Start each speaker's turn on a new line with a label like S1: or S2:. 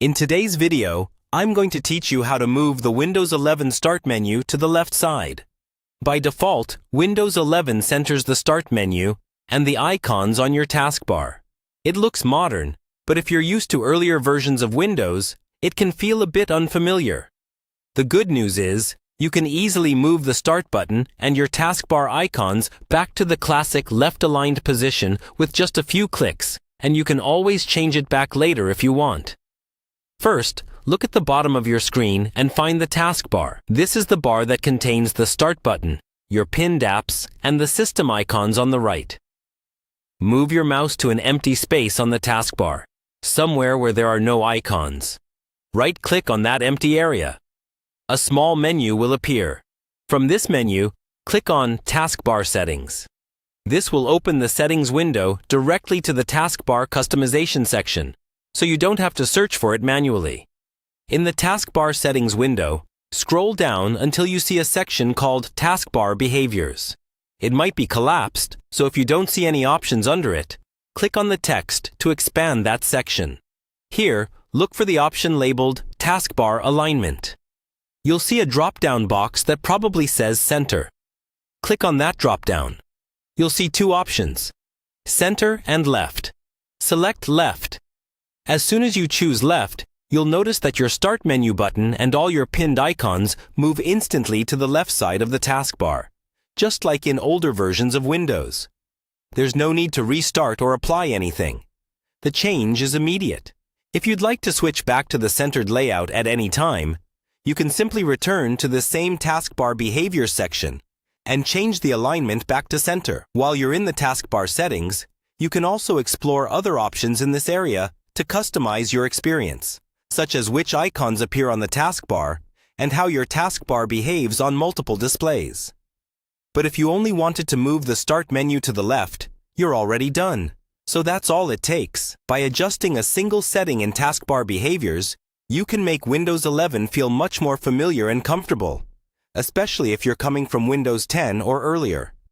S1: In today's video, I'm going to teach you how to move the Windows 11 Start menu to the left side. By default, Windows 11 centers the Start menu and the icons on your taskbar. It looks modern, but if you're used to earlier versions of Windows, it can feel a bit unfamiliar. The good news is, you can easily move the Start button and your taskbar icons back to the classic left-aligned position with just a few clicks, and you can always change it back later if you want. First, look at the bottom of your screen and find the taskbar. This is the bar that contains the Start button, your pinned apps, and the system icons on the right. Move your mouse to an empty space on the taskbar, somewhere where there are no icons. Right-click on that empty area. A small menu will appear. From this menu, click on Taskbar Settings. This will open the Settings window directly to the taskbar customization section, so you don't have to search for it manually. In the Taskbar Settings window, scroll down until you see a section called Taskbar Behaviors. It might be collapsed, so if you don't see any options under it, click on the text to expand that section. Here, look for the option labeled Taskbar Alignment. You'll see a drop-down box that probably says Center. Click on that drop-down. You'll see two options, Center and Left. Select Left. As soon as you choose Left, you'll notice that your Start menu button and all your pinned icons move instantly to the left side of the taskbar, just like in older versions of Windows. There's no need to restart or apply anything. The change is immediate. If you'd like to switch back to the centered layout at any time, you can simply return to the same Taskbar Behaviors section and change the alignment back to center. While you're in the taskbar settings, you can also explore other options in this area to customize your experience, such as which icons appear on the taskbar and how your taskbar behaves on multiple displays. But if you only wanted to move the Start menu to the left, you're already done. So that's all it takes. By adjusting a single setting in taskbar behaviors, you can make Windows 11 feel much more familiar and comfortable, especially if you're coming from Windows 10 or earlier.